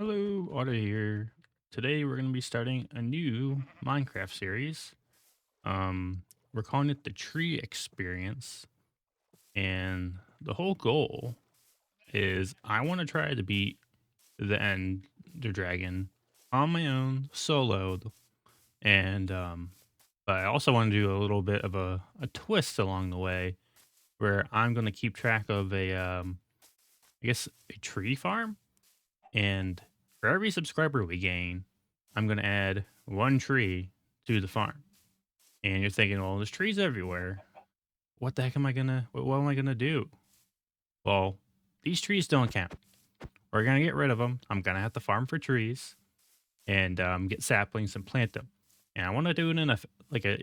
Hello, Otto here. Today we're going to be starting a new Minecraft series. Um, we're calling it the Tree Experience, and the whole goal is I want to try to beat the Ender Dragon on my own, soloed, and but I also want to do a little bit of a twist along the way where I'm going to keep track of I guess a tree farm. And for every subscriber we gain, I'm going to add one tree to the farm. And you're thinking, well, there's trees everywhere. What the heck am I going to, what am I going to do? Well, these trees don't count. We're going to get rid of them. I'm going to have to farm for trees and get saplings and plant them. And I want to do it in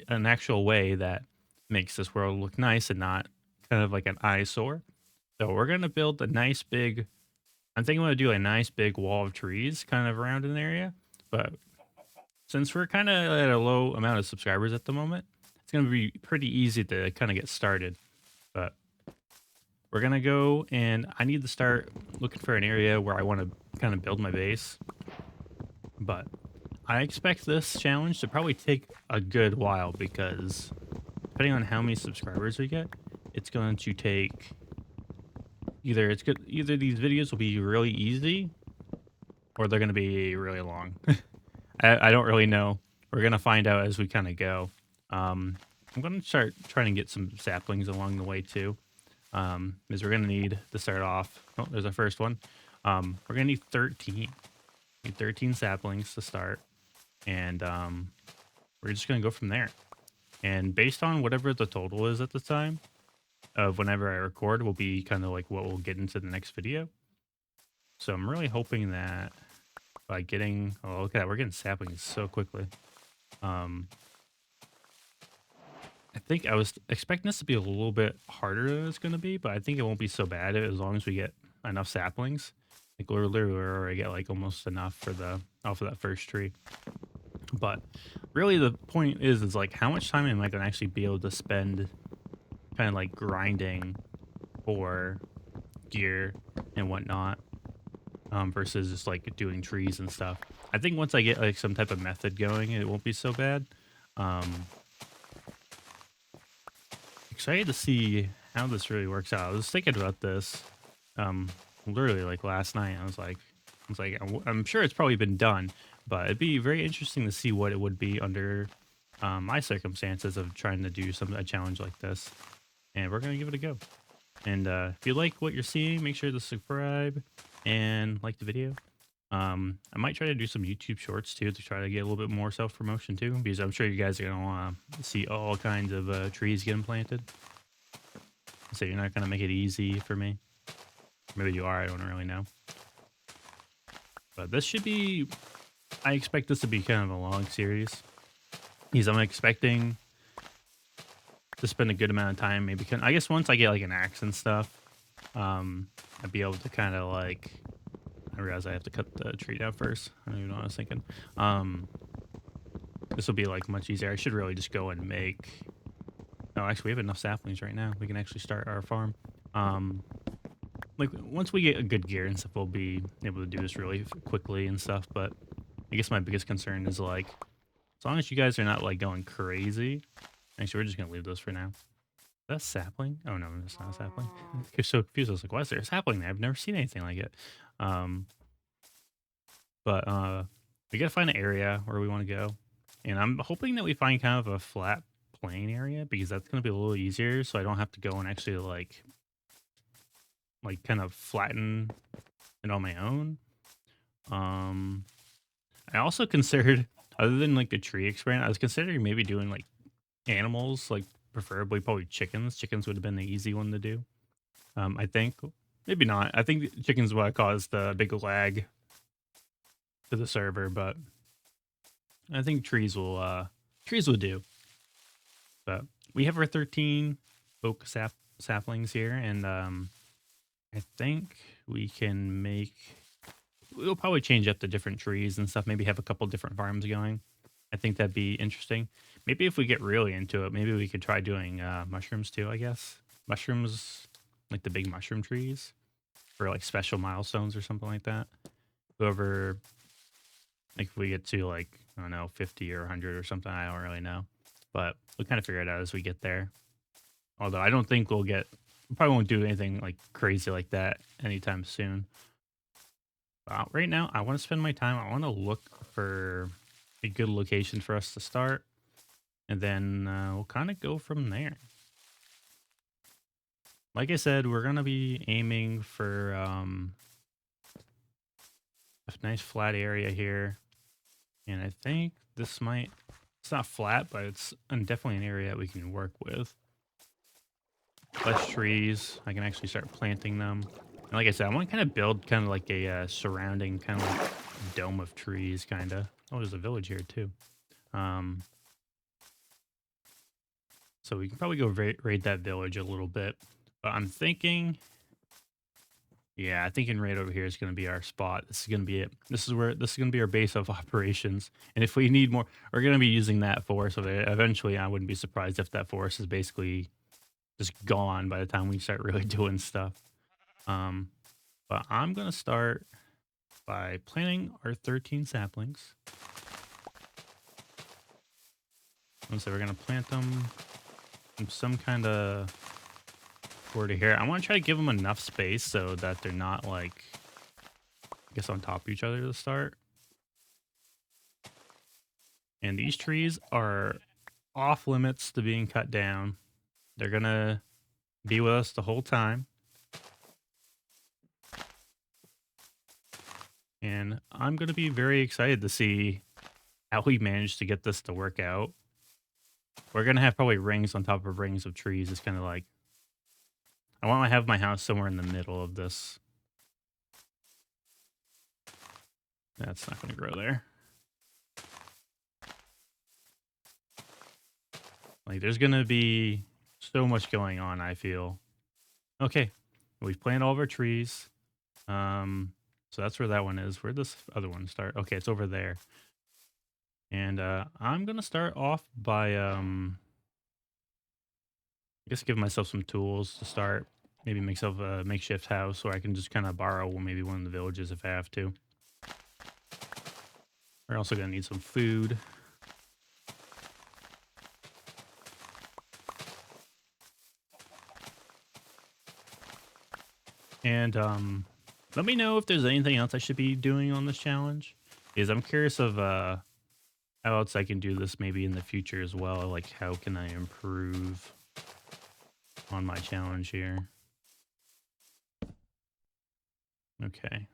an actual way that makes this world look nice and not kind of like an eyesore. So we're going to build a nice big I'm thinking I'm gonna do a nice big wall of trees kind of around an area. But since we're kind of at a low amount of subscribers at the moment, it's gonna be pretty easy to kind of get started. But we're gonna go and I need to start looking for an area where I want to kind of build my base. But I expect this challenge to probably take a good while because depending on how many subscribers we get, it's going to take either these videos will be really easy or they're going to be really long. I don't really know. We're gonna find out as we kind of go. I'm gonna start trying to get some saplings along the way too, because we're gonna need to start off. Oh, there's our first one. We're gonna need 13. Need 13 saplings to start, and we're just gonna go from there. And based on whatever the total is at the time of whenever I record, will be kind of like what we'll get into the next video. So I'm really hoping that by getting, oh look at that, we're getting saplings so quickly. Um, I think I was expecting this to be a little bit harder than it's going to be, but I think it won't be so bad as long as we get enough saplings. Like literally, we already get like almost enough for the off of that first tree. But really, the point is like how much time am I going to actually be able to spend, kind of like grinding for gear and whatnot, versus just like doing trees and stuff. I think once I get like some type of method going, it won't be so bad. Um, Excited to see how this really works out. I was thinking about this, um, literally like last night. I'm sure it's probably been done, but it'd be very interesting to see what it would be under my circumstances of trying to do a challenge like this. And we're gonna give it a go. And if you like what you're seeing, make sure to subscribe and like the video. I might try to do some YouTube shorts too to try to get a little bit more self promotion too, because I'm sure you guys are gonna want to see all kinds of trees getting planted. So you're not gonna make it easy for me. Maybe you are. I don't really know. But this should be. I expect this to be kind of a long series, because I'm expecting to spend a good amount of time. Maybe I guess once I get like an axe and stuff, I'd be able to kind of like. I realize I have to cut the tree down first. I don't even know what I was thinking. This will be like much easier. I should really just go and make. Oh, actually, we have enough saplings right now. We can actually start our farm. Like once we get a good gear and stuff, we'll be able to do this really quickly and stuff. But I guess my biggest concern is like, as long as you guys are not like going crazy. Actually, we're just gonna leave those for now. That's sapling. Oh no, it's not a sapling. You're so confused. I was like, why is there a sapling there? I've never seen anything like it. Um, but we gotta find an area where we want to go, and I'm hoping that we find kind of a flat plain area because that's gonna be a little easier. So I don't have to go and actually like kind of flatten it on my own. Um, I also considered, other than like the tree experiment, I was considering maybe doing like animals, like preferably probably chickens. Chickens would have been the easy one to do. I think maybe not. I think chickens would cause the big lag to the server, but I think trees will do. But we have our 13 saplings here, and I think we can make. We'll probably change up the different trees and stuff. Maybe have a couple different farms going. I think that'd be interesting. Maybe if we get really into it, maybe we could try doing mushrooms too. I guess mushrooms, like the big mushroom trees, for like special milestones or something like that. whoever, like if we get to like, I don't know, 50 or 100 or something, I don't really know. But we'll kind of figure it out as we get there. Although I don't think we probably won't do anything like crazy like that anytime soon. Right now, I want to spend my time. I want to look for a good location for us to start, and then we'll kind of go from there. Like I said, we're gonna be aiming for a nice flat area here, and I think this might. It's not flat, but it's definitely an area that we can work with. Less trees. I can actually start planting them. And like I said, I want to kind of build kind of like a surrounding kind of like dome of trees, kind of. Oh, there's a village here too. Um, so we can probably go raid that village a little bit. But I'm thinking, yeah, I think right over here is going to be our spot. This is going to be it. This is going to be our base of operations. And if we need more, we're going to be using that forest. So eventually, I wouldn't be surprised if that forest is basically just gone by the time we start really doing stuff. But I'm gonna start by planting our 13 saplings. And so we're gonna plant them in some kind of border here. I want to try to give them enough space so that they're not like, I guess, on top of each other to start. And these trees are off limits to being cut down. They're gonna be with us the whole time. And I'm going to be very excited to see how we managed to get this to work out. We're going to have probably rings on top of rings of trees. It's kind of like, I want to have my house somewhere in the middle of this. That's not going to grow there. Like, there's going to be so much going on, I feel. Okay, we've planted all of our trees. So that's where that one is. Where'd this other one start? Okay, it's over there. And I'm gonna start off by I guess give myself some tools to start. Maybe make myself a makeshift house where I can just kind of borrow maybe one of the villages if I have to. We're also gonna need some food. And let me know if there's anything else I should be doing on this challenge. Because I'm curious of how else I can do this maybe in the future as well. Like how can I improve on my challenge here? Okay.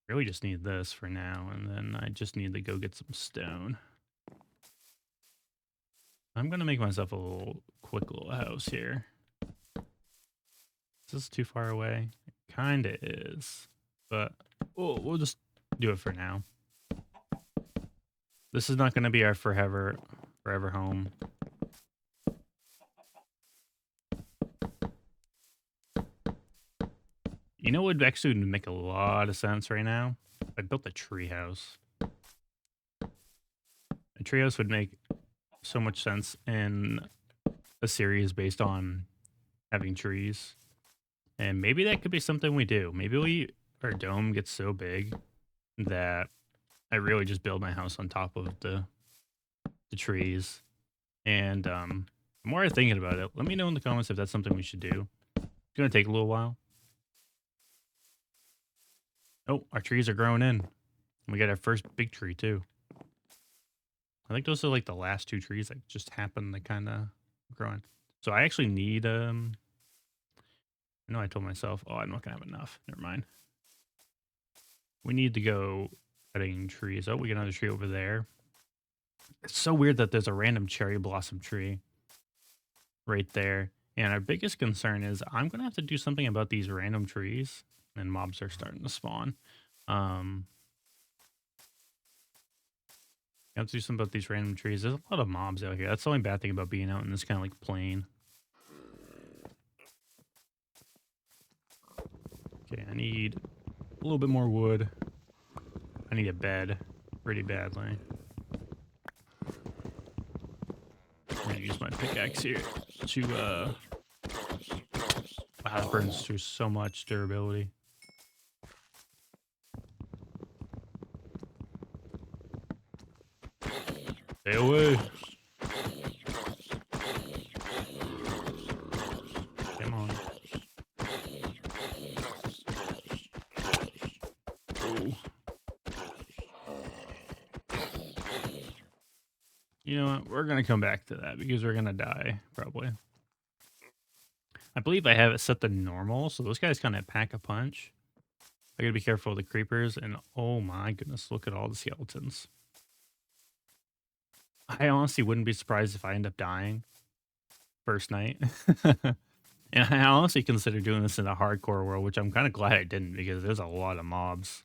Really just need this for now, and then I just need to go get some stone. I'm gonna make myself a quick little house here. Is this too far away? It kinda is, but we'll just do it for now. This is not gonna be our forever home. You know what would actually make a lot of sense right now? I built a treehouse. A treehouse would make so much sense in a series based on having trees. And maybe that could be something we do. Maybe our dome gets so big that I really just build my house on top of the trees. And the more I'm thinking about it, let me know in the comments if that's something we should do. It's gonna take a little while. Oh, our trees are growing in. We got our first big tree too. I think those are like the last two trees that just happened to kind of growing. So I actually need I know I told myself, oh, I'm not gonna have enough. Never mind. We need to go cutting trees. Oh, we got another tree over there. It's so weird that there's a random cherry blossom tree right there. And our biggest concern is I'm gonna have to do something about these random trees. And mobs are starting to spawn. I have to do something about these random trees. There's a lot of mobs out here. That's the only bad thing about being out in this kind of like plain. Okay, I need a little bit more wood. I need a bed pretty badly. I'm gonna use my pickaxe here to wow, that burns through so much durability. Stay away. Come on. Oh. You know what? We're gonna come back to that because we're gonna die, probably. I believe I have it set to normal, so those guys kind of pack a punch. I gotta be careful of the creepers, and oh my goodness, look at all the skeletons. I honestly wouldn't be surprised if I end up dying first night. And I honestly consider doing this in a hardcore world, which I'm kind of glad I didn't because there's a lot of mobs.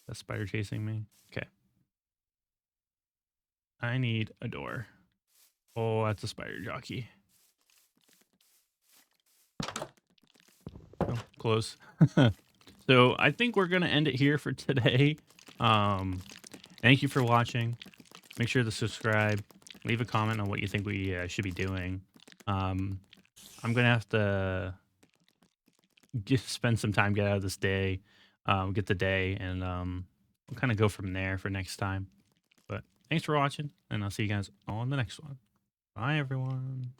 The spider chasing me. Okay. I need a door. Oh, that's a spider jockey. Oh, close. So I think we're gonna end it here for today. Thank you for watching. Make sure to subscribe. Leave a comment on what you think we should be doing. I'm gonna have to spend some time, get out of this day, get the day, and we'll kind of go from there for next time. But thanks for watching, and I'll see you guys on the next one. Bye, everyone.